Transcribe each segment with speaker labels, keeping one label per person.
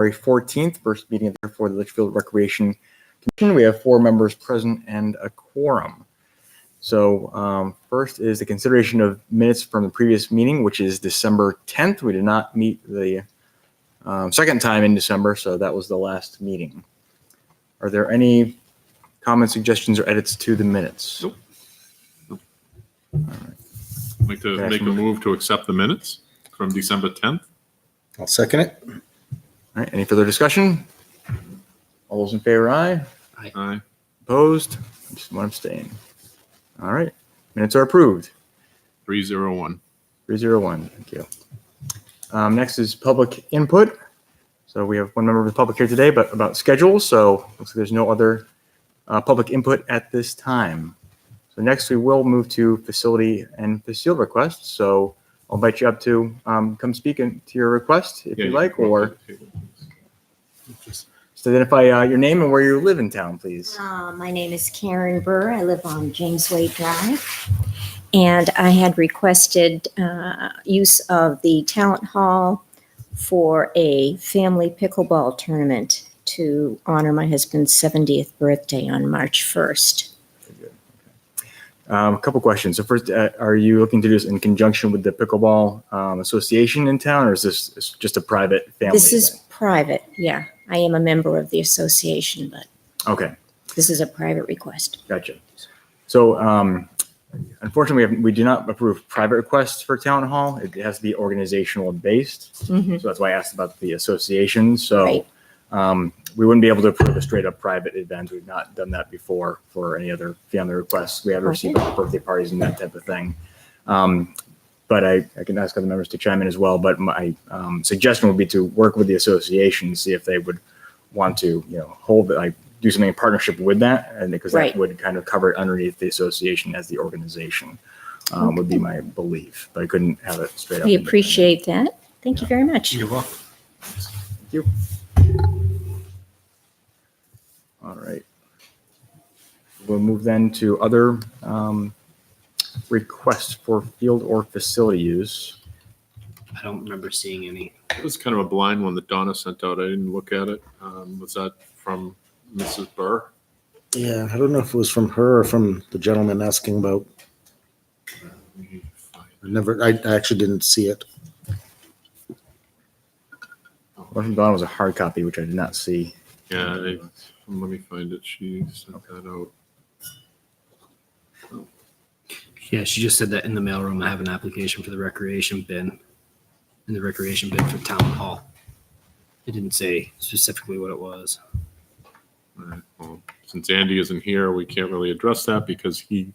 Speaker 1: February 14th, first meeting for the Litchfield Recreation Commission. We have 4 members present and a quorum. So first is the consideration of minutes from the previous meeting, which is December 10th. We did not meet the second time in December, so that was the last meeting. Are there any comments, suggestions, or edits to the minutes?
Speaker 2: Nope.
Speaker 1: All right.
Speaker 2: I'd like to make a move to accept the minutes from December 10th.
Speaker 3: I'll second it.
Speaker 1: All right. Any further discussion? All those in favor, aye.
Speaker 2: Aye.
Speaker 1: Opposed? Just one abstain. All right. Minutes are approved.
Speaker 2: 301.
Speaker 1: 301. Thank you. Next is public input. So we have one member of the public here today, but about schedules. So looks like there's no other public input at this time. So next we will move to facility and field requests. So I'll invite you up to come speak to your request if you like, or just identify your name and where you live in town, please.
Speaker 4: My name is Karen Burr. I live on James Wade Drive. And I had requested use of the Townhall for a family pickleball tournament to honor my husband's 70th birthday on March 1st.
Speaker 1: A couple questions. So first, are you looking to do this in conjunction with the Pickleball Association in town, or is this just a private family
Speaker 4: This is
Speaker 1: event?
Speaker 4: private, yeah. I am a member of the association, but
Speaker 1: Okay,
Speaker 4: this is a private request.
Speaker 1: gotcha. So unfortunately, we do not approve private requests for Town Hall. It has to be organizational based.
Speaker 4: Mhm.
Speaker 1: So that's why I asked about the association. So
Speaker 4: Right.
Speaker 1: we wouldn't be able to approve a straight up private event. We've not done that before for any other family requests. We have received birthday parties and that type of thing. But I can ask other members to chime in as well. But my suggestion would be to work with the association, see if they would want to, hold like do something in partnership with that, and because
Speaker 4: Right.
Speaker 1: that would kind of cover it underneath the association as the organization would be my belief. But I couldn't have it straight up.
Speaker 4: We appreciate that. Thank you very much.
Speaker 3: You're welcome.
Speaker 1: Thank you. All right. We'll move then to other requests for field or facility use.
Speaker 5: I don't remember seeing any.
Speaker 2: It was kind of a blind one that Donna sent out. I didn't look at it. Was that from Mrs. Burr?
Speaker 3: Yeah, I don't know if it was from her or from the gentleman asking about. I actually didn't see it.
Speaker 1: One from Dawn was a hard copy, which I did not see.
Speaker 2: Yeah, let me find it. She sent that out.
Speaker 5: Yeah, she just said that in the mailroom I have an application for the recreation bin, in the recreation bin for Town Hall. It didn't say specifically what it was.
Speaker 2: All right. Well, since Andy isn't here, we can't really address that because he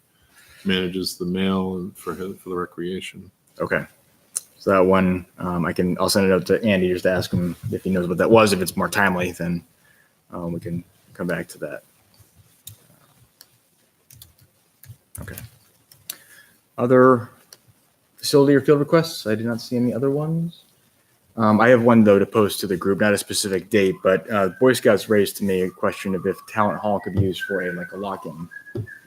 Speaker 2: manages the mail and for the recreation.
Speaker 1: Okay. So that one, I'll send it out to Andy just to ask him if he knows what that was. If it's more timely, then we can come back to that. Okay. Other facility or field requests? I did not see any other ones. I have one though to post to the group, not a specific date, but Boy Scouts raised to me a question of if Talent Hall could be used for a lock-in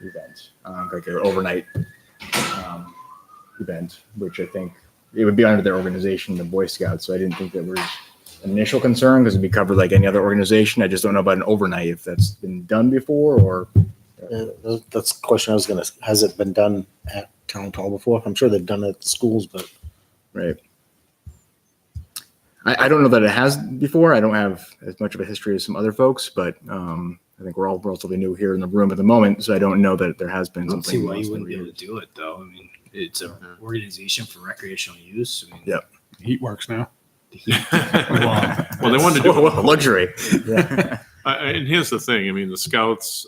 Speaker 1: event, like an overnight event, which I think it would be under their organization, the Boy Scouts. So I didn't think that was an initial concern because it'd be covered like any other organization. I just don't know about an overnight if that's been done before or.
Speaker 3: That's the question I was going to. Has it been done at Town Hall before? I'm sure they've done it at the schools, but.
Speaker 1: Right. I don't know that it has before. I don't have as much of a history as some other folks, but I think we're all relatively new here in the room at the moment, so I don't know that there has been
Speaker 5: I don't see
Speaker 1: something.
Speaker 5: why you wouldn't be able to do it though. I mean, it's an organization for recreational use. I mean,
Speaker 1: Yep.
Speaker 6: Heat works now.
Speaker 2: Well, they wanted to do it.
Speaker 1: Luxury. Yeah.
Speaker 2: And here's the thing. I mean, the Scouts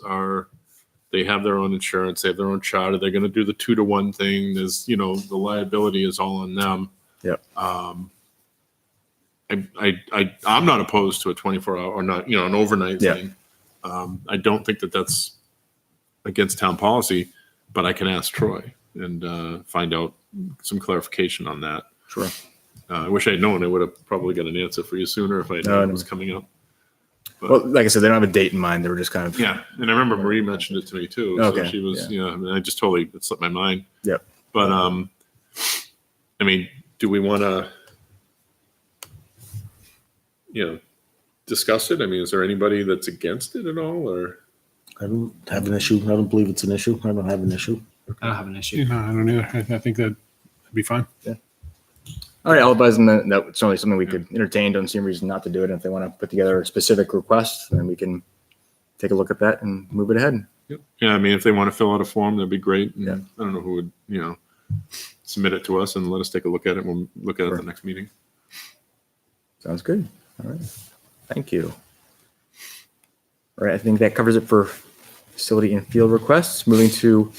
Speaker 2: they have their own insurance. They have their own charter. They're going to do the 2-to-1 thing. There's, the liability is all on them.
Speaker 1: Yep.
Speaker 2: I'm not opposed to a 24-hour or not, an overnight thing. I don't think that that's against town policy, but I can ask Troy and find out some clarification on that.
Speaker 1: Sure.
Speaker 2: I wish I had known. I would have probably got an answer for you sooner if I had known it was coming up. But,
Speaker 1: Well, like I said, they don't have a date in mind. They were just kind of.
Speaker 2: yeah, and I remember Marie mentioned it to me too. So
Speaker 1: Okay,
Speaker 2: she was,
Speaker 1: yeah.
Speaker 2: I mean, I just totally it slipped my mind.
Speaker 1: Yep.
Speaker 2: But I mean, do we want to, discuss it? I mean, is there anybody that's against it at all, or?
Speaker 3: I don't have an issue. I don't believe it's an issue. I don't have an issue.
Speaker 5: I don't have an issue.
Speaker 6: Yeah, I don't either. I think that'd be fine.
Speaker 1: All right, I'll advise them that that's certainly something we could entertain. Don't see any reason not to do it. And if they want to put together a specific request, then we can take a look at that and move it ahead.
Speaker 2: Yeah, I mean, if they want to fill out a form, that'd be great. And
Speaker 1: Yeah.
Speaker 2: I don't know who would, submit it to us and let us take a look at it. We'll look at it at the next meeting.
Speaker 1: Sounds good. All right. Thank you. All right, I think that covers it for facility and field requests. Moving to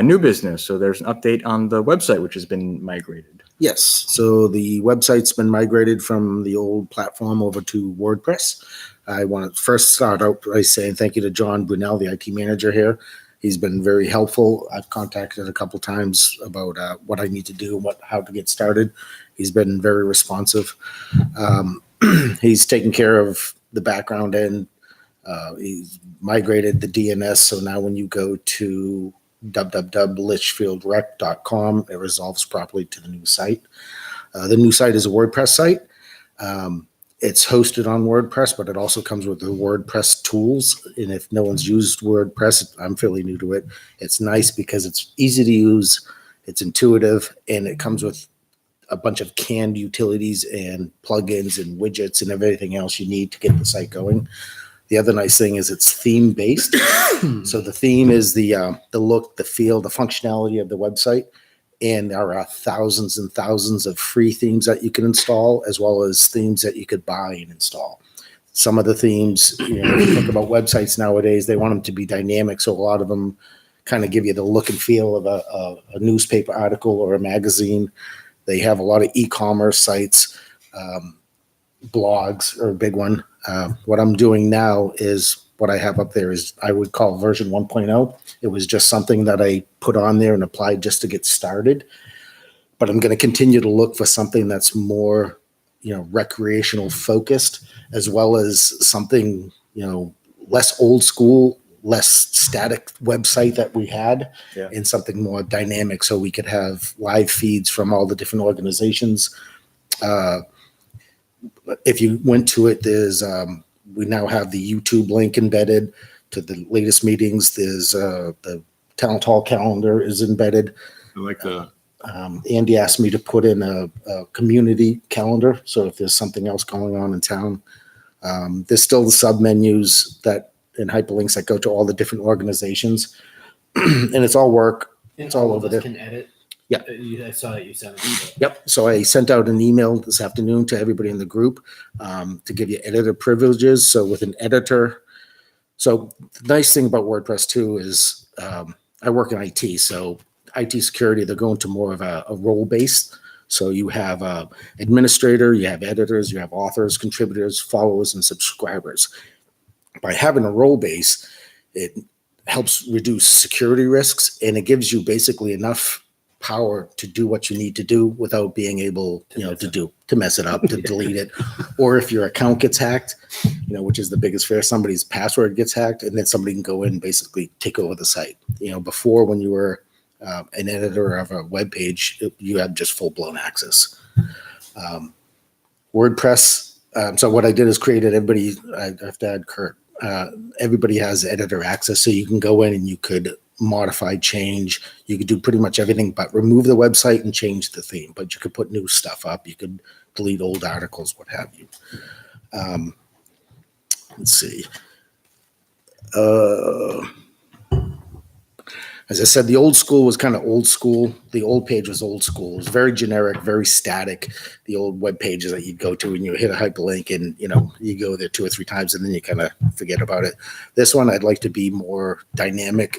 Speaker 1: new business. So there's an update on the website, which has been migrated.
Speaker 3: Yes. So the website's been migrated from the old platform over to WordPress. I want to first start out by saying thank you to John Brunel, the IT manager here. He's been very helpful. I've contacted a couple times about what I need to do and how to get started. He's been very responsive. He's taken care of the background end. He's migrated the DNS. So now when you go to www.litchfieldrec.com, it resolves properly to the new site. The new site is a WordPress site. It's hosted on WordPress, but it also comes with the WordPress tools. And if no one's used WordPress, I'm fairly new to it. It's nice because it's easy to use, it's intuitive, and it comes with a bunch of canned utilities and plugins and widgets and everything else you need to get the site going. The other nice thing is it's theme based. So the theme is the look, the feel, the functionality of the website. And there are thousands and thousands of free themes that you can install, as well as themes that you could buy and install. Some of the themes, if you think about websites nowadays, they want them to be dynamic. So a lot of them kind of give you the look and feel of a newspaper article or a magazine. They have a lot of e-commerce sites, blogs are a big one. What I'm doing now is what I have up there is I would call version 1.0. It was just something that I put on there and applied just to get started. But I'm going to continue to look for something that's more, recreational focused, as well as something, less old school, less static website that we had, and something more dynamic so we could have live feeds from all the different organizations. If you went to it, there's we now have the YouTube link embedded to the latest meetings. There's the Townhall calendar is embedded.
Speaker 2: I like that.
Speaker 3: Andy asked me to put in a community calendar. So if there's something else going on in town, there's still the sub menus and hyperlinks that go to all the different organizations. And it's all work. It's all over there.
Speaker 5: Can edit.
Speaker 3: Yeah.
Speaker 5: I saw that you sent it.
Speaker 3: Yep. So I sent out an email this afternoon to everybody in the group to give you editor privileges. So with an editor, so the nice thing about WordPress too is I work in IT. So IT security, they're going to more of a role based. So you have administrator, you have editors, you have authors, contributors, followers, and subscribers. By having a role base, it helps reduce security risks, and it gives you basically enough power to do what you need to do without being able, to mess it up, to delete it. Or if your account gets hacked, which is the biggest fear, somebody's password gets hacked, and then somebody can go in and basically take over the site. Before, when you were an editor of a web page, you had just full blown access. WordPress. So what I did is created everybody. I have to add Kurt. Everybody has editor access, so you can go in and you could modify, change. You could do pretty much everything but remove the website and change the theme. But you could put new stuff up. You could delete old articles, what have you. Let's see. As I said, the old school was kind of old school. The old page was old school. It was very generic, very static. The old web pages that you'd go to and you hit a hyperlink and, you go there 2 or 3 times and then you kind of forget about it. This one, I'd like to be more dynamic.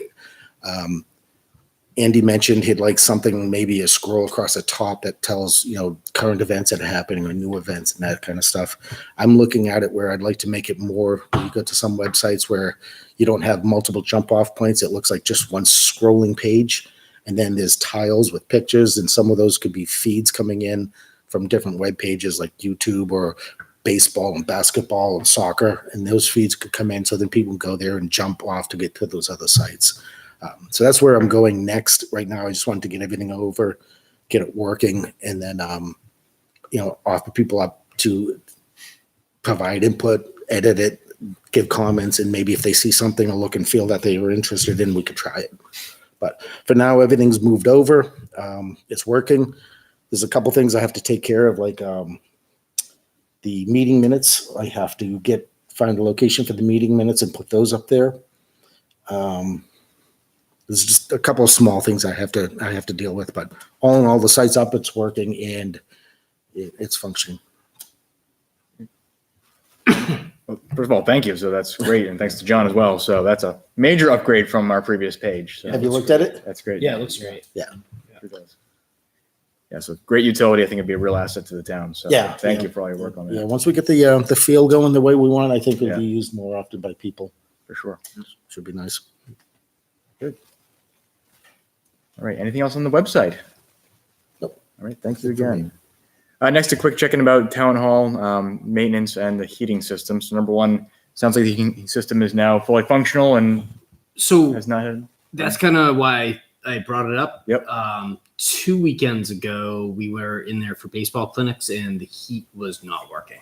Speaker 3: Andy mentioned he'd like something, maybe a scroll across the top that tells, current events that are happening or new events and that kind of stuff. I'm looking at it where I'd like to make it more, you go to some websites where you don't have multiple jump off points. It looks like just one scrolling page. And then there's tiles with pictures, and some of those could be feeds coming in from different web pages like YouTube or baseball and basketball and soccer. And those feeds could come in so then people can go there and jump off to get to those other sites. So that's where I'm going next. Right now, I just wanted to get everything over, get it working, and then, offer people up to provide input, edit it, give comments, and maybe if they see something or look and feel that they were interested in, we could try it. But for now, everything's moved over. It's working. There's a couple things I have to take care of, like the meeting minutes. I have to find a location for the meeting minutes and put those up there. There's just a couple of small things I have to deal with, but all in all, the site's up, it's working, and it's functioning.
Speaker 1: Well, first of all, thank you. So that's great. And thanks to John as well. So that's a major upgrade from our previous page. So
Speaker 3: Have you looked at it?
Speaker 1: that's great.
Speaker 5: Yeah, it looks great.
Speaker 1: Sure does. Yeah, so great utility. I think it'd be a real asset to the town. So
Speaker 3: Yeah,
Speaker 1: thank
Speaker 3: yeah.
Speaker 1: you for all your work on that.
Speaker 3: Yeah, once we get the feel going the way we want, I think it'll
Speaker 1: Yeah.
Speaker 3: be used more often by people.
Speaker 1: For sure.
Speaker 3: Should be nice.
Speaker 1: All right. Anything else on the website?
Speaker 3: Nope.
Speaker 1: All right. Thank you again. Next, a quick check-in about Town Hall maintenance and the heating system. So number one, sounds like the heating system is now fully functional and
Speaker 5: So
Speaker 1: has not had.
Speaker 5: that's kind of why I brought it up.
Speaker 1: Yep.
Speaker 5: 2 weekends ago, we were in there for baseball clinics and the heat was not working.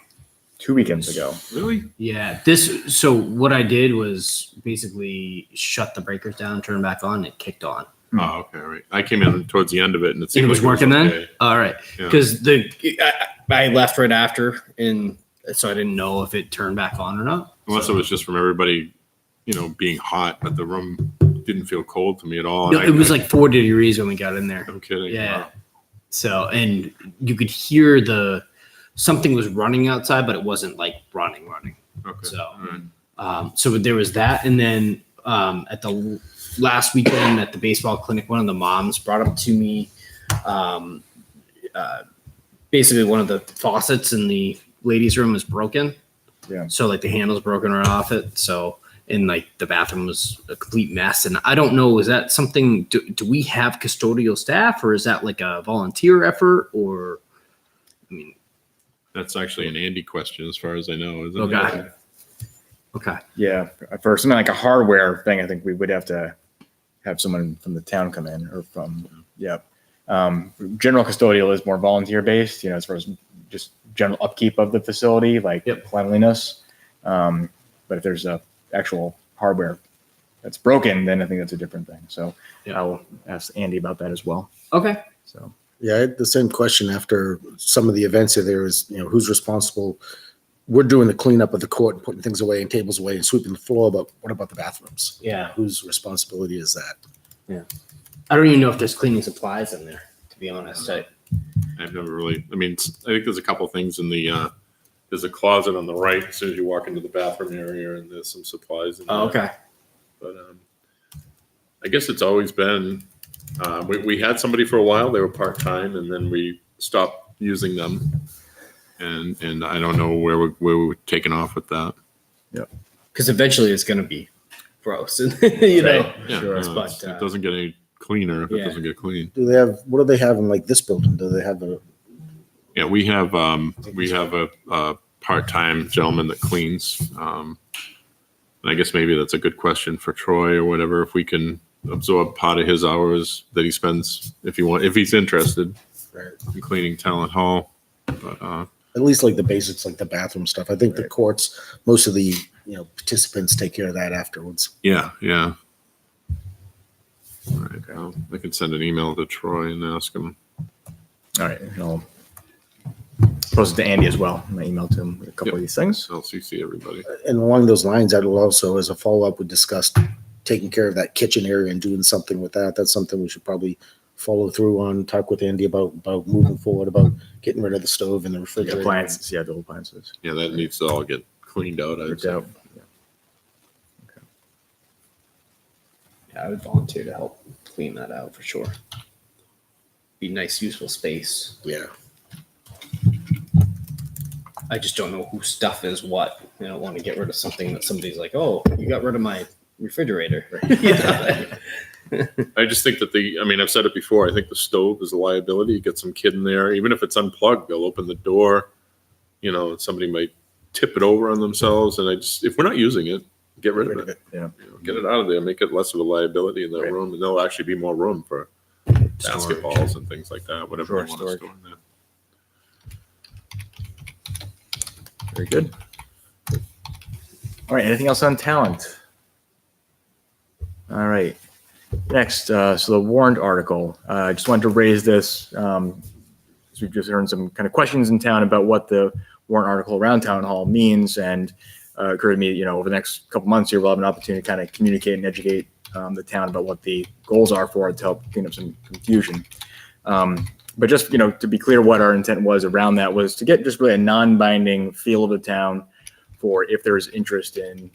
Speaker 1: 2 weekends ago.
Speaker 2: Really?
Speaker 5: Yeah. So what I did was basically shut the breakers down, turn them back on, and it kicked on.
Speaker 2: Oh, okay, all right. I came in towards the end of it, and it
Speaker 5: And
Speaker 2: seemed
Speaker 5: it was
Speaker 2: like
Speaker 5: working then?
Speaker 2: okay.
Speaker 5: All right.
Speaker 2: Yeah.
Speaker 5: Because I left right after, and so I didn't know if it turned back on or not.
Speaker 2: Unless
Speaker 5: So-
Speaker 2: it was just from everybody, being hot, but the room didn't feel cold to me at all.
Speaker 5: No,
Speaker 2: And
Speaker 5: it was like 4 degrees when we got in there.
Speaker 2: no kidding.
Speaker 5: Yeah.
Speaker 2: Wow.
Speaker 5: So, and you could hear something was running outside, but it wasn't like running.
Speaker 2: Okay.
Speaker 5: So,
Speaker 2: all right.
Speaker 5: so there was that. And then at the last weekend at the baseball clinic, one of the moms brought up to me basically one of the faucets in the ladies' room is broken.
Speaker 1: Yeah.
Speaker 5: So like the handle's broken right off it. So, and like the bathroom was a complete mess. And I don't know, is that something, do we have custodial staff or is that like a volunteer effort or, I mean,
Speaker 2: That's actually an Andy question, as far as I know, isn't
Speaker 5: Okay.
Speaker 2: it?
Speaker 5: okay.
Speaker 1: Yeah. For something like a hardware thing, I think we would have to have someone from the town come in or from, general custodial is more volunteer based, as far as just general upkeep of the facility, like
Speaker 5: Yep.
Speaker 1: cleanliness. But if there's a actual hardware that's broken, then I think that's a different thing. So
Speaker 5: Yeah.
Speaker 1: I will ask Andy about that as well.
Speaker 5: Okay.
Speaker 1: So
Speaker 3: Yeah, I had the same question after some of the events. There was, who's responsible? We're doing the cleanup of the court and putting things away and tables away and sweeping the floor, but what about the bathrooms?
Speaker 5: Yeah.
Speaker 3: Whose responsibility is that?
Speaker 5: I don't even know if there's cleaning supplies in there, to be honest.
Speaker 2: I've never really, I think there's a couple things in the, there's a closet on the right as soon as you walk into the bathroom area, and there's some supplies in there.
Speaker 5: Oh, okay.
Speaker 2: But I guess it's always been, we had somebody for a while, they were part-time, and then we stopped using them. And I don't know where we were taking off with that.
Speaker 5: Because eventually it's going to be gross, you know.
Speaker 1: Right.
Speaker 2: Yeah,
Speaker 1: Sure.
Speaker 2: no,
Speaker 5: But,
Speaker 2: it doesn't get any cleaner if it
Speaker 5: yeah.
Speaker 2: doesn't get clean.
Speaker 3: What do they have in like this building? Do they have
Speaker 2: Yeah, we have a part-time gentleman that cleans. And I guess maybe that's a good question for Troy or whatever, if we can absorb part of his hours that he spends, if he's interested in cleaning Town Hall. But
Speaker 3: at least like the basics, like the bathroom stuff? I think the courts, most of the, participants take care of that afterwards.
Speaker 2: yeah. All right, well, I can send an email to Troy and ask him.
Speaker 1: all right, and I'll post it to Andy as well. I emailed to him with a couple of these things.
Speaker 2: I'll CC everybody.
Speaker 3: And along those lines, I will also, as a follow-up, we discussed taking care of that kitchen area and doing something with that. That's something we should probably follow through on, talk with Andy about moving forward, about getting rid of the stove and the
Speaker 1: The
Speaker 3: refrigerator.
Speaker 1: appliances, the appliances.
Speaker 2: Yeah, that needs to all get cleaned out. I'd
Speaker 1: Ripped
Speaker 2: say.
Speaker 1: out.
Speaker 5: Yeah, I would volunteer to help clean that out for sure. Be nice, useful space.
Speaker 3: Yeah.
Speaker 5: I just don't know whose stuff is what. I don't want to get rid of something that somebody's like, oh, you got rid of my refrigerator. You know?
Speaker 2: I just think that I've said it before. I think the stove is a liability. You get some kid in there, even if it's unplugged, they'll open the door. Somebody might tip it over on themselves. And if we're not using it, get rid of it.
Speaker 1: Yeah.
Speaker 2: Get it out of there. Make it less of a liability in that
Speaker 1: Right.
Speaker 2: room, and there'll actually be more room for basketballs and things like that. Whatever
Speaker 1: Sure,
Speaker 2: you want to
Speaker 1: storage.
Speaker 2: store in there.
Speaker 1: Very good. All right, anything else on talent? All right. Next, so the warrant article. I just wanted to raise this. So we've just heard some kind of questions in town about what the warrant article around Town Hall means, and occurred to me, over the next couple months here, we'll have an opportunity to kind of communicate and educate the town about what the goals are for it to help clean up some confusion. But just, to be clear, what our intent was around that was to get just really a non-binding feel of the town for if there's interest in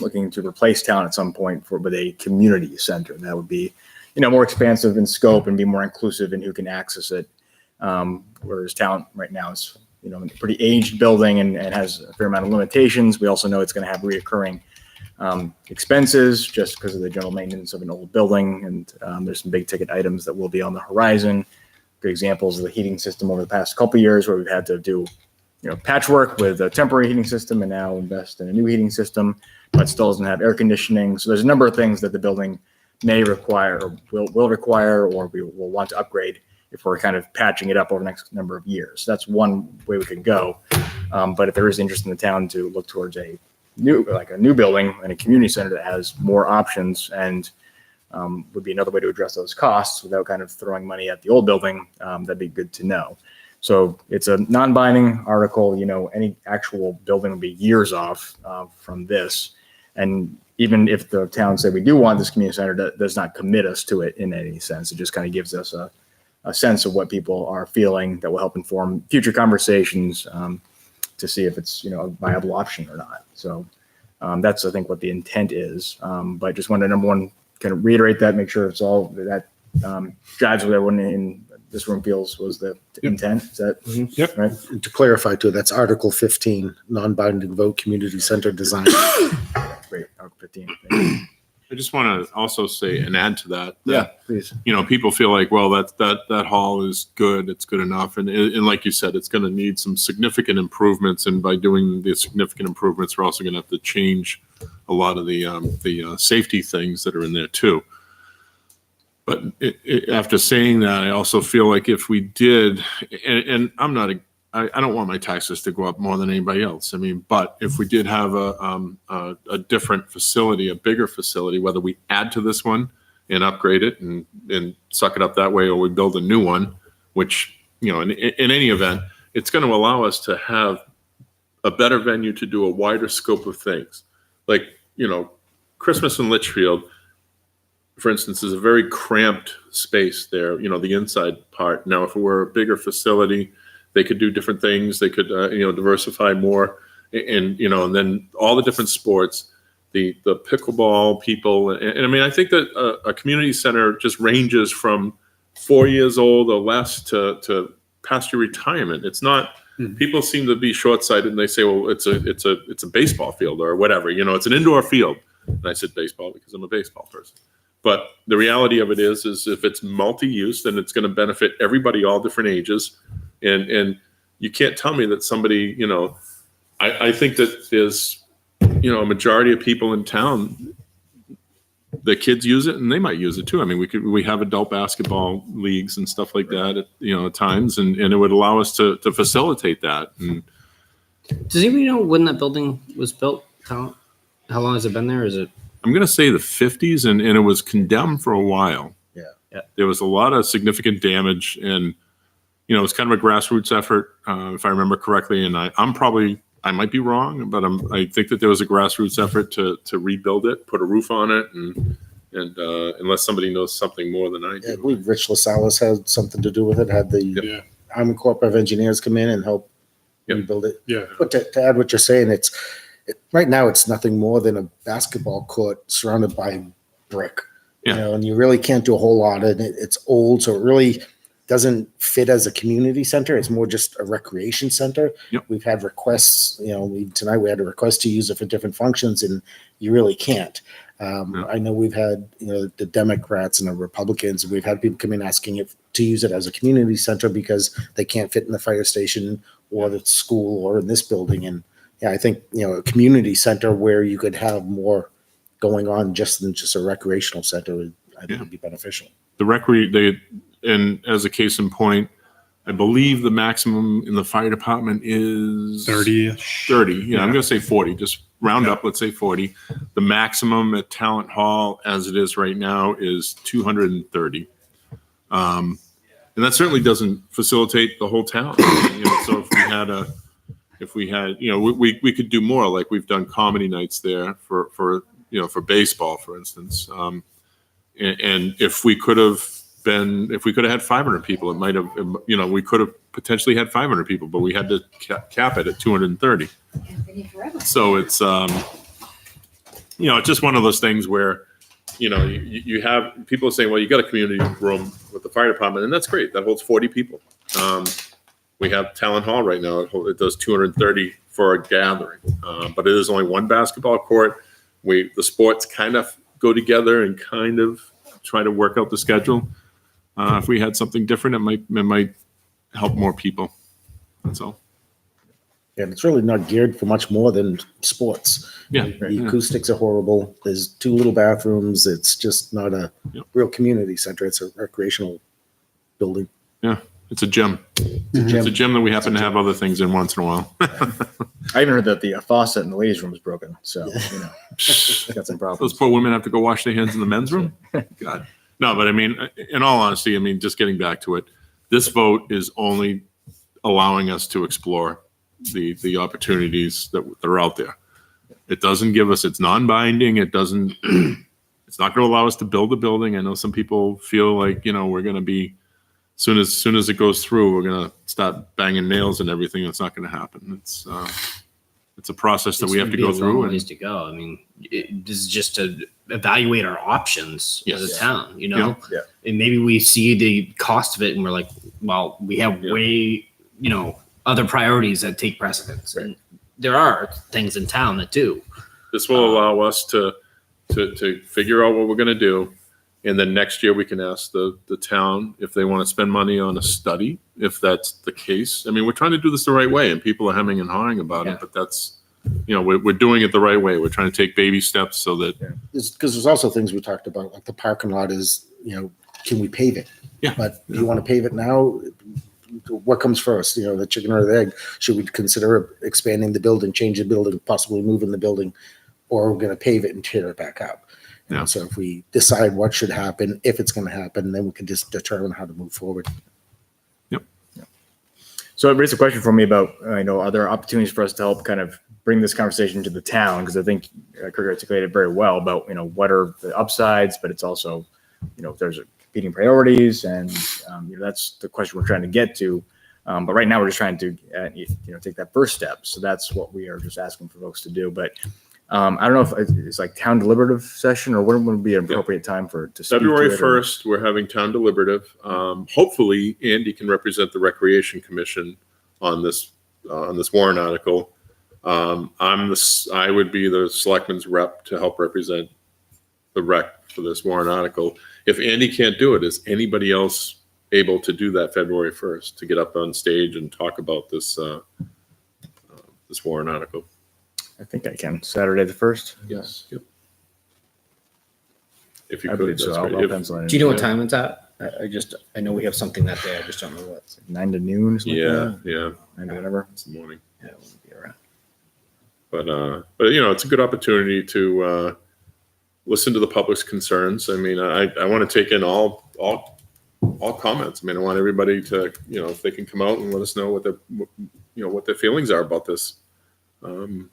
Speaker 1: looking to replace town at some point with a community center that would be, more expansive in scope and be more inclusive in who can access it. Whereas town right now is, a pretty aged building and has a fair amount of limitations. We also know it's going to have reoccurring expenses just because of the general maintenance of an old building. And there's some big ticket items that will be on the horizon. Good examples of the heating system over the past couple of years where we've had to do patchwork with a temporary heating system and now invest in a new heating system, but still doesn't have air conditioning. So there's a number of things that the building may require or will require, or we will want to upgrade if we're kind of patching it up over the next number of years. That's one way we could go. But if there is interest in the town to look towards a new building and a community center that has more options and would be another way to address those costs without kind of throwing money at the old building, that'd be good to know. So it's a non-binding article. Any actual building will be years off from this. And even if the town said we do want this community center, that does not commit us to it in any sense. It just kind of gives us a sense of what people are feeling that will help inform future conversations to see if it's, a viable option or not. So that's, I think, what the intent is. But just wanted to, number one, kind of reiterate that, make sure it's all that jives with everyone in this room feels was the intent. Is that
Speaker 6: Yep.
Speaker 1: right?
Speaker 3: And to clarify too, that's Article 15, non-binding vote, community center design.
Speaker 1: Great. Article 15.
Speaker 2: I just want to also say and add to that.
Speaker 1: Yeah, please.
Speaker 2: People feel like, well, that hall is good. It's good enough. And like you said, it's going to need some significant improvements. And by doing the significant improvements, we're also going to have to change a lot of the safety things that are in there too. But after saying that, I also feel like if we did, and I don't want my taxes to go up more than anybody else. But if we did have a different facility, a bigger facility, whether we add to this one and upgrade it and suck it up that way, or we build a new one, which, in any event, it's going to allow us to have a better venue to do a wider scope of things. Like, Christmas in Litchfield, for instance, is a very cramped space there, the inside part. Now, if it were a bigger facility, they could do different things. They could, diversify more, and then all the different sports, the pickleball people, and I think that a community center just ranges from 4 years old or less to past your retirement. It's not. People seem to be short-sighted and they say, well, it's a baseball field or whatever. It's an indoor field. And I said baseball because I'm a baseball person. But the reality of it is if it's multi-use, then it's going to benefit everybody, all different ages. And you can't tell me that somebody, I think that there's, a majority of people in town, the kids use it and they might use it too. We have adult basketball leagues and stuff like that at times, and it would allow us to facilitate that. And
Speaker 5: Does anybody know when that building was built? How long has it been there? Is it?
Speaker 2: I'm going to say the 50s, and it was condemned for a while.
Speaker 3: Yeah.
Speaker 2: There was a lot of significant damage, and it was kind of a grassroots effort, if I remember correctly. And I might be wrong, but I think that there was a grassroots effort to rebuild it, put a roof on it, and unless somebody knows something more than I do.
Speaker 3: I believe Rich LaSalle had something to do with it, had the
Speaker 6: Yeah.
Speaker 3: Army Corps of Engineers come in and help
Speaker 2: Yep.
Speaker 3: rebuild it.
Speaker 6: Yeah.
Speaker 3: But to add what you're saying, right now it's nothing more than a basketball court surrounded by brick.
Speaker 2: Yeah.
Speaker 3: And you really can't do a whole lot. And it's old, so it really doesn't fit as a community center. It's more just a recreation center.
Speaker 2: Yep.
Speaker 3: We've had requests, tonight we had a request to use it for different functions, and you really can't. I know we've had, the Democrats and the Republicans, we've had people come in asking to use it as a community center because they can't fit in the fire station or the school or in this building. And yeah, I think, a community center where you could have more going on than just a recreational center, I think would be beneficial.
Speaker 2: And as a case in point, I believe the maximum in the fire department is
Speaker 6: 30-ish.
Speaker 2: 30. Yeah, I'm
Speaker 6: Yeah.
Speaker 2: going to say 40. Just round
Speaker 6: Yeah.
Speaker 2: up. Let's say 40. The maximum at Talent Hall, as it is right now, is 230. And that certainly doesn't facilitate the whole town. So if we had, we could do more. Like we've done comedy nights there for baseball, for instance. And if we could have had 500 people, it might have, we could have potentially had 500 people, but we had to cap it at 230. So it's, it's just one of those things where, you have people saying, well, you got a community room with the fire department, and that's great. That holds 40 people. We have Talent Hall right now. It does 230 for a gathering, but it is only one basketball court. The sports kind of go together and kind of try to work out the schedule. If we had something different, it might help more people. That's all.
Speaker 3: And it's really not geared for much more than sports.
Speaker 2: Yeah.
Speaker 3: The acoustics are horrible. There's 2 little bathrooms. It's just not a real community center. It's a recreational building.
Speaker 2: Yeah. It's a gym. It's a gym that we happen to have other things in once in a while.
Speaker 1: I even heard that the faucet in the ladies' room is broken. So, got some problems.
Speaker 2: Those poor women have to go wash their hands in the men's room. God. No, but I mean, in all honesty, just getting back to it, this vote is only allowing us to explore the opportunities that are out there. It doesn't give us, it's non-binding. It doesn't, it's not going to allow us to build a building. I know some people feel like, we're going to be, soon as it goes through, we're going to start banging nails and everything. It's not going to happen. It's a process that we have to go through.
Speaker 5: Ways to go. This is just to evaluate our options as a town,
Speaker 1: Yeah.
Speaker 5: and maybe we see the cost of it and we're like, well, we have way, other priorities that take precedence.
Speaker 1: Right.
Speaker 5: And there are things in town that do.
Speaker 2: This will allow us to figure out what we're going to do. And then next year we can ask the town if they want to spend money on a study, if that's the case. We're trying to do this the right way, and people are hemming and hawing about it, but that's, we're doing it the right way. We're trying to take baby steps so that.
Speaker 3: Because there's also things we talked about, like the parking lot is, can we pave it?
Speaker 2: Yeah.
Speaker 3: But do you want to pave it now? What comes first, the chicken or the egg? Should we consider expanding the building, change the building, possibly moving the building, or we're going to pave it and tear it back up?
Speaker 2: Yeah.
Speaker 3: So if we decide what should happen, if it's going to happen, then we can just determine how to move forward.
Speaker 1: So it raised a question for me about, are there opportunities for us to help kind of bring this conversation to the town? Because I think Kirk articulated very well about, what are the upsides, but it's also, there's competing priorities, and, that's the question we're trying to get to. But right now we're just trying to, take that first step. So that's what we are just asking for folks to do. But I don't know if it's like town deliberative session, or when would be an appropriate time to speak
Speaker 2: February
Speaker 1: to it, or-
Speaker 2: 1st, we're having town deliberative. Hopefully, Andy can represent the Recreation Commission on this warrant article. I would be the selectman's rep to help represent the rec for this warrant article. If Andy can't do it, is anybody else able to do that February 1st to get up on stage and talk about this this warrant article?
Speaker 1: I think I can. Saturday the 1st.
Speaker 2: Yes. Yep. If you
Speaker 1: I
Speaker 2: could,
Speaker 1: believe
Speaker 2: that's
Speaker 1: so. I'll
Speaker 2: great. If-
Speaker 1: pencil it in.
Speaker 5: Do you know what time it's at? I know we have something that day. I just don't know what.
Speaker 1: It's like 9 to noon or something
Speaker 2: Yeah,
Speaker 1: like that?
Speaker 2: yeah.
Speaker 1: 9 to whatever.
Speaker 2: It's the morning.
Speaker 5: Yeah, it wouldn't be around.
Speaker 2: But it's a good opportunity to listen to the public's concerns. I want to take in all comments. I want everybody to, if they can come out and let us know what their feelings are about this. And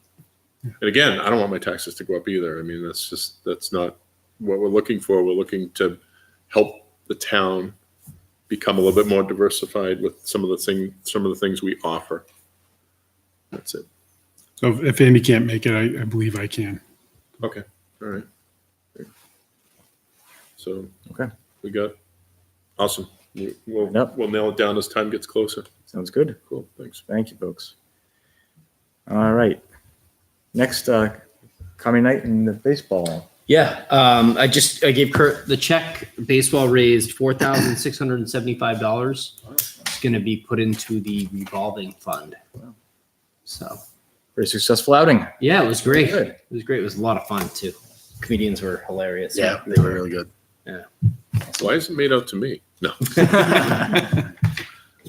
Speaker 2: again, I don't want my taxes to go up either. That's not what we're looking for. We're looking to help the town become a little bit more diversified with some of the things we offer. That's it.
Speaker 6: So if Andy can't make it, I believe I can.
Speaker 2: Okay. All right. So
Speaker 1: Okay.
Speaker 2: we got awesome. We'll
Speaker 1: Yep.
Speaker 2: nail it down as time gets closer.
Speaker 1: Sounds good.
Speaker 2: Cool. Thanks.
Speaker 1: Thank you, folks. All right. Next, comedy night in the baseball.
Speaker 5: Yeah, I gave Kurt the check. Baseball raised $4,675. It's going to be put into the revolving fund. So
Speaker 1: Very successful outing.
Speaker 5: yeah, it was great.
Speaker 1: Good.
Speaker 5: It was great. It was a lot of fun too. Comedians were hilarious.
Speaker 3: Yeah, they were really good.
Speaker 2: Why is it made out to me? No.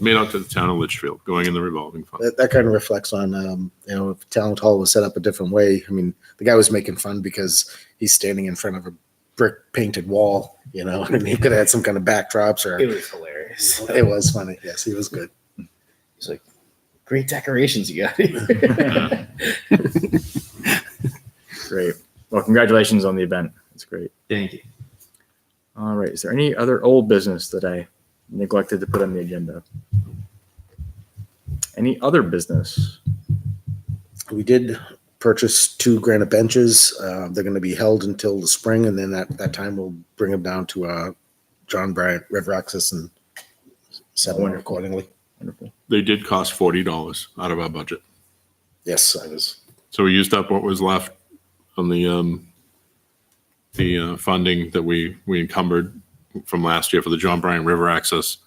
Speaker 2: Made out to the town of Litchfield, going in the revolving fund.
Speaker 3: That kind of reflects on, if Townhall was set up a different way. I mean, the guy was making fun because he's standing in front of a brick painted wall, and he could have had some kind of backdrops or
Speaker 5: It was hilarious.
Speaker 3: it was funny. Yes, he was good.
Speaker 5: It's like great decorations you got.
Speaker 1: Great. Well, congratulations on the event. It's great.
Speaker 5: Thank you.
Speaker 1: All right. Is there any other old business that I neglected to put on the agenda? Any other business?
Speaker 3: We did purchase 2 granite benches. They're going to be held until the spring, and then at that time we'll bring them down to John Bryant River Access and set them accordingly.
Speaker 1: Wonderful.
Speaker 2: They did cost $40 out of our budget.
Speaker 3: Yes, I was.
Speaker 2: So we used up what was left on the funding that we encumbered from last year for the John Bryant River access.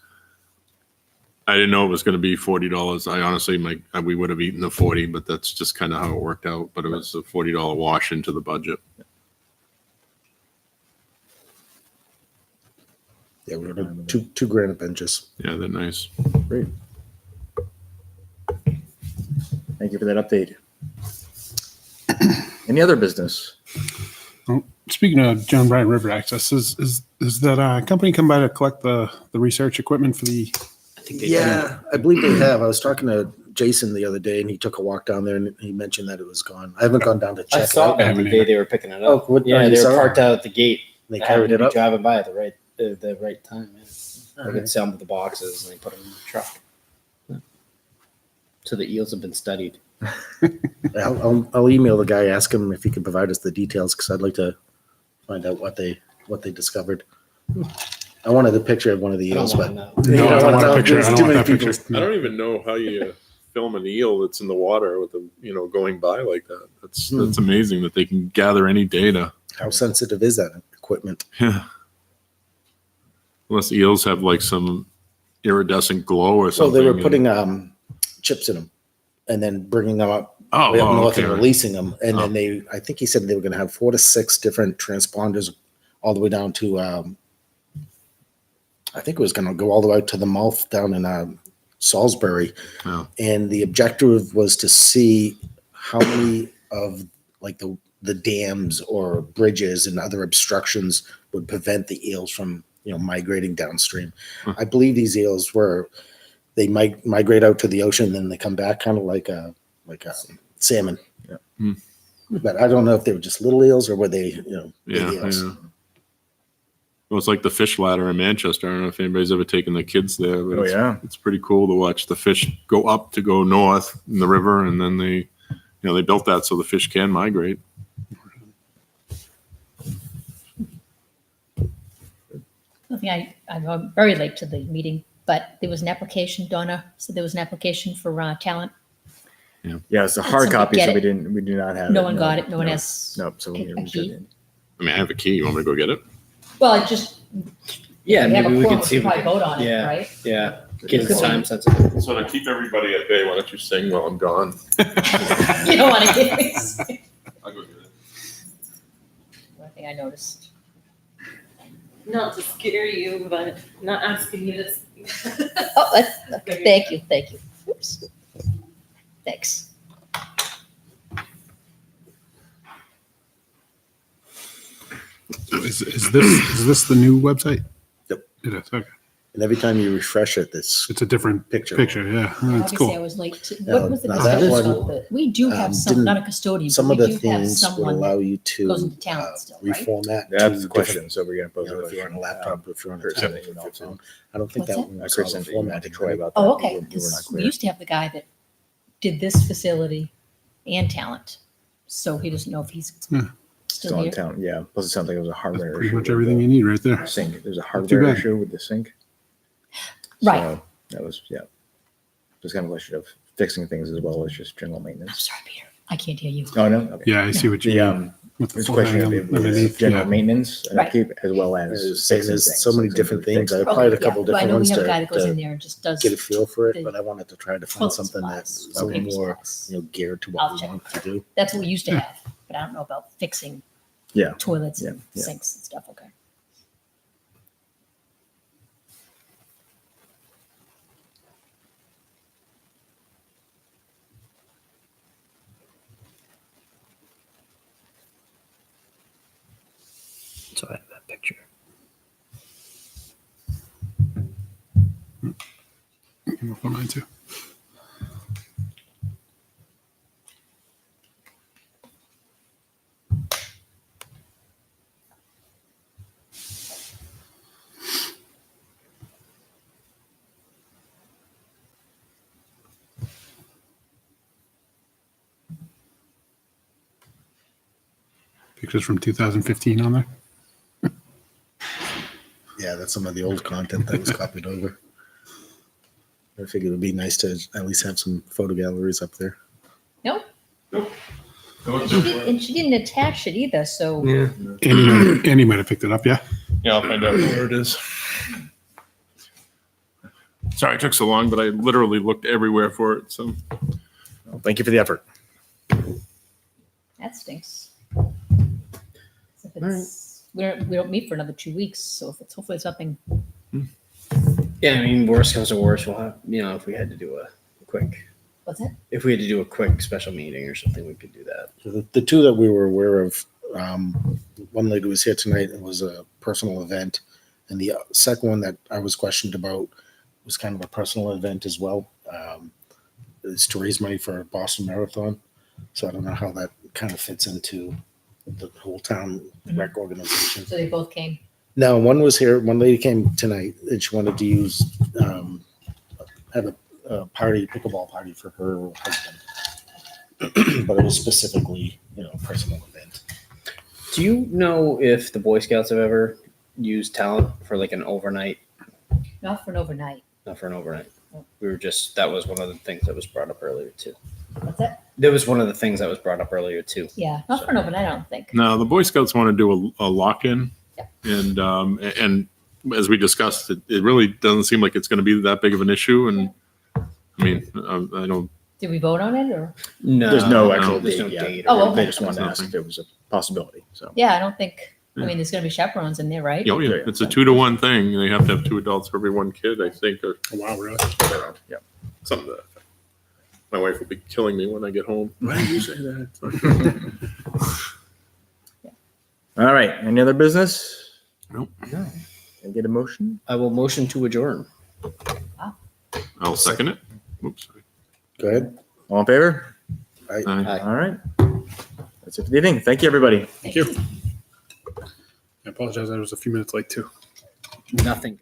Speaker 2: I didn't know it was going to be $40. I honestly, we would have eaten the 40, but that's just kind of how it worked out. But it was a $40 wash into the budget.
Speaker 3: Yeah, we were two granite benches.
Speaker 2: Yeah, they're nice.
Speaker 1: Great. Thank you for that update. Any other business?
Speaker 6: Well, speaking of John Bryant River Access, is that company come by to collect the research equipment for the?
Speaker 5: I think they
Speaker 3: Yeah, I believe they have. I was talking to Jason the other day, and he took a walk down there, and he mentioned that it was gone. I haven't gone down to
Speaker 5: I
Speaker 3: check.
Speaker 5: saw
Speaker 3: it.
Speaker 5: them the day they were picking it up.
Speaker 3: Oh, what-
Speaker 5: yeah,
Speaker 3: you
Speaker 5: they
Speaker 3: saw
Speaker 5: were
Speaker 3: it?
Speaker 5: parked out at the gate.
Speaker 3: They
Speaker 5: I
Speaker 3: carried
Speaker 5: happened to
Speaker 3: it
Speaker 5: be
Speaker 3: up.
Speaker 5: driving by at the right time. Yeah.
Speaker 3: All
Speaker 5: They
Speaker 3: right.
Speaker 5: could sell them the boxes and they put them in the truck. Yeah. So the eels have been studied.
Speaker 3: I'll email the guy, ask him if he can provide us the details, because I'd like to find out what they discovered. I wanted a picture of one of the
Speaker 5: I don't
Speaker 3: eels,
Speaker 5: want
Speaker 3: but
Speaker 5: to know.
Speaker 6: No, I don't want a picture.
Speaker 3: There's
Speaker 6: I don't
Speaker 3: too
Speaker 6: want
Speaker 3: many
Speaker 6: that
Speaker 3: people.
Speaker 6: picture.
Speaker 2: I don't even know how you film an eel that's in the water with them, going by like that. That's amazing that they can gather any data.
Speaker 3: How sensitive is that equipment?
Speaker 2: Yeah. Unless eels have like some iridescent glow or
Speaker 3: So
Speaker 2: something.
Speaker 3: they were
Speaker 2: and-
Speaker 3: putting chips in them and then bringing them up
Speaker 2: oh,
Speaker 3: way up
Speaker 2: oh,
Speaker 3: north
Speaker 2: okay.
Speaker 3: and releasing them. And
Speaker 2: Oh.
Speaker 3: then I think he said they were going to have 4 to 6 different transponders all the way down to, I think it was going to go all the way to the mouth down in Salisbury.
Speaker 2: Yeah.
Speaker 3: And the objective was to see how many of like the dams or bridges and other obstructions would prevent the eels from, migrating downstream.
Speaker 2: Huh.
Speaker 3: I believe these eels they migrate out to the ocean, and then they come back kind of like a salmon.
Speaker 1: Yeah.
Speaker 2: Hmm.
Speaker 3: But I don't know if they were just little eels or were they, big
Speaker 2: Yeah,
Speaker 3: eels.
Speaker 2: yeah. Well, it's like the fish ladder in Manchester. I don't know if anybody's ever taken the kids there, but
Speaker 1: Oh, yeah.
Speaker 2: it's pretty cool to watch the fish go up to go north in the river, and then they built that so the fish can migrate.
Speaker 7: I'm very late to the meeting, but there was an application, Donna said there was an application for talent.
Speaker 1: Yeah, it's a hard
Speaker 7: somebody
Speaker 1: copy,
Speaker 7: get
Speaker 1: so
Speaker 7: it?
Speaker 1: we do not have
Speaker 7: No
Speaker 1: it.
Speaker 7: one got it. No one has.
Speaker 1: Nope. So
Speaker 7: a key?
Speaker 2: I mean, I have a key. You want me to go get it?
Speaker 7: Well, it just,
Speaker 5: Yeah,
Speaker 7: we have
Speaker 5: maybe
Speaker 7: a
Speaker 5: we
Speaker 7: quorum,
Speaker 5: can see.
Speaker 7: we
Speaker 5: If
Speaker 7: probably
Speaker 5: we can,
Speaker 7: vote on it,
Speaker 5: yeah.
Speaker 7: right?
Speaker 5: Yeah. Kids time sensitive.
Speaker 2: So to keep everybody at bay, why don't you sing while I'm gone?
Speaker 7: You don't want to get this.
Speaker 2: I'll go get it.
Speaker 7: One thing I noticed.
Speaker 8: Not to scare you, but not asking you to.
Speaker 7: Oh, thank you. Oops. Thanks.
Speaker 6: Is this the new website?
Speaker 3: Yep.
Speaker 6: It is. Okay.
Speaker 3: And every time you refresh it,
Speaker 6: It's a different
Speaker 3: Picture.
Speaker 6: picture. Yeah, oh, that's
Speaker 7: Obviously, I
Speaker 6: cool.
Speaker 7: was late. To,
Speaker 3: No,
Speaker 7: what was the
Speaker 3: now that
Speaker 7: discussion
Speaker 3: one,
Speaker 7: about the? We do have some,
Speaker 3: didn't-
Speaker 7: not a custodian,
Speaker 3: some
Speaker 7: but
Speaker 3: of
Speaker 7: we
Speaker 3: the
Speaker 7: do have
Speaker 3: things would
Speaker 7: someone
Speaker 3: allow
Speaker 7: that
Speaker 3: you to
Speaker 7: goes into talent still, right?
Speaker 3: reformat.
Speaker 1: That's
Speaker 3: to
Speaker 1: the question.
Speaker 3: different-
Speaker 1: So we're gonna pose
Speaker 3: You know,
Speaker 1: the
Speaker 3: if you're on a
Speaker 1: question.
Speaker 3: laptop, if you're on a
Speaker 1: Chris
Speaker 3: tablet,
Speaker 1: sent an email
Speaker 3: if
Speaker 1: to
Speaker 3: you're
Speaker 1: him.
Speaker 3: on- I don't think
Speaker 7: What's
Speaker 3: that
Speaker 7: that?
Speaker 3: one was
Speaker 1: Chris
Speaker 3: all
Speaker 1: sent an email to
Speaker 3: formatted,
Speaker 1: Troy
Speaker 3: right?
Speaker 1: about that.
Speaker 7: Oh, okay.
Speaker 1: We were not
Speaker 7: 'Cause we
Speaker 1: clear.
Speaker 7: used to have the guy that did this facility and talent, so he doesn't know if he's
Speaker 6: Yeah.
Speaker 1: Still
Speaker 7: still
Speaker 1: in
Speaker 7: here.
Speaker 1: town. Yeah. Plus, it sounds like it was a hardware
Speaker 6: Pretty
Speaker 1: issue.
Speaker 6: much
Speaker 1: with
Speaker 6: everything
Speaker 1: the
Speaker 6: you need right there.
Speaker 1: Sink. There's a
Speaker 6: too
Speaker 1: hardware
Speaker 6: bad.
Speaker 1: issue with the sink.
Speaker 7: Right.
Speaker 1: So that was just kind of a question of fixing things as well as just general
Speaker 7: I'm
Speaker 1: maintenance.
Speaker 7: sorry, Peter. I can't hear you.
Speaker 1: Oh no. Okay.
Speaker 6: Yeah, I see what you
Speaker 1: The
Speaker 6: mean. With the
Speaker 1: it's a question of
Speaker 6: folding
Speaker 1: it was
Speaker 6: underneath.
Speaker 1: general
Speaker 6: Yeah.
Speaker 1: maintenance and
Speaker 7: Right.
Speaker 1: upkeep as well as
Speaker 3: There's
Speaker 1: fixing
Speaker 3: there's
Speaker 1: things.
Speaker 3: so many
Speaker 1: it's
Speaker 3: different
Speaker 1: gonna be
Speaker 3: things. I
Speaker 1: fixed.
Speaker 3: applied a
Speaker 7: Okay,
Speaker 3: couple
Speaker 7: yeah. But I
Speaker 3: different
Speaker 7: know we
Speaker 3: ones
Speaker 7: have a guy that goes in
Speaker 3: to
Speaker 7: there and just does
Speaker 3: get a feel for it,
Speaker 7: the
Speaker 3: but I wanted to try to find
Speaker 7: toilet
Speaker 3: something
Speaker 7: spots,
Speaker 3: that's a little
Speaker 7: paper
Speaker 3: more,
Speaker 7: spots.
Speaker 3: geared to
Speaker 7: I'll
Speaker 3: what we
Speaker 7: check.
Speaker 3: want to do.
Speaker 7: That's what we used to have, but I don't know about fixing
Speaker 1: Yeah.
Speaker 7: toilets and
Speaker 1: Yeah.
Speaker 7: sinks and stuff. Okay.
Speaker 5: So I have that picture.
Speaker 6: For mine too. Pictures from 2015 on there.
Speaker 3: Yeah, that's some of the old content that was copied over. I figured it would be nice to at least have some photo galleries up there.
Speaker 7: Nope.
Speaker 2: Nope.
Speaker 7: And she didn't attach it either, so.
Speaker 5: Yeah.
Speaker 6: Andy might have picked it up. Yeah.
Speaker 2: Yeah, I'll find out where it is. Sorry it took so long, but I literally looked everywhere for it. So
Speaker 1: Well, thank you for the effort.
Speaker 7: That stinks. If it's, we don't meet for another 2 weeks, so if it's hopefully something.
Speaker 5: Yeah, I mean, worst comes to worst, we'll have, if we had to do a quick,
Speaker 7: What's that?
Speaker 5: if we had to do a quick special meeting or something, we could do that.
Speaker 3: So the two that we were aware of, one lady was here tonight. It was a personal event. And the second one that I was questioned about was kind of a personal event as well. It's to raise money for a Boston Marathon. So I don't know how that kind of fits into the whole town rec organization.
Speaker 7: So they both came.
Speaker 3: No, one was here. One lady came tonight and she wanted to use, have a party, pickleball party for her husband. But it was specifically, a personal event.
Speaker 5: Do you know if the Boy Scouts have ever used talent for like an overnight?
Speaker 7: Not for an overnight.
Speaker 5: Not for an overnight. That was one of the things that was brought up earlier too.
Speaker 7: What's that?
Speaker 5: That was one of the things that was brought up earlier too.
Speaker 7: Yeah, not for an overnight, I don't think.
Speaker 2: no, the Boy Scouts want to do a lock-in,
Speaker 7: Yeah.
Speaker 2: and as we discussed, it really doesn't seem like it's going to be that big of an issue. And I mean, I don't.
Speaker 7: Did we vote on it or?
Speaker 5: No,
Speaker 1: There's no actual
Speaker 5: there's no
Speaker 1: date yet.
Speaker 5: date.
Speaker 7: Oh, okay.
Speaker 1: They just wanted to ask if it was a possibility. So
Speaker 7: Yeah, I don't think, I mean, there's gonna be chaperones in there, right?
Speaker 2: Oh yeah, it's a 2-to-1 thing. They have to have 2 adults for every 1 kid, I think, or
Speaker 6: Oh, wow, really?
Speaker 1: yeah.
Speaker 2: something to that effect. My wife will be killing me when I get home. Why did you say that?
Speaker 1: All right. Any other business?
Speaker 2: Nope.
Speaker 1: No. Can I get a motion?
Speaker 5: I will motion to adjourn.
Speaker 2: I'll second it. Oops. Sorry.
Speaker 3: Go ahead.
Speaker 1: All in favor?
Speaker 2: Aye.
Speaker 5: Aye.
Speaker 1: All right. That's it for the evening. Thank you, everybody.
Speaker 6: Thank you. I apologize. I was a few minutes late too.
Speaker 5: Nothing.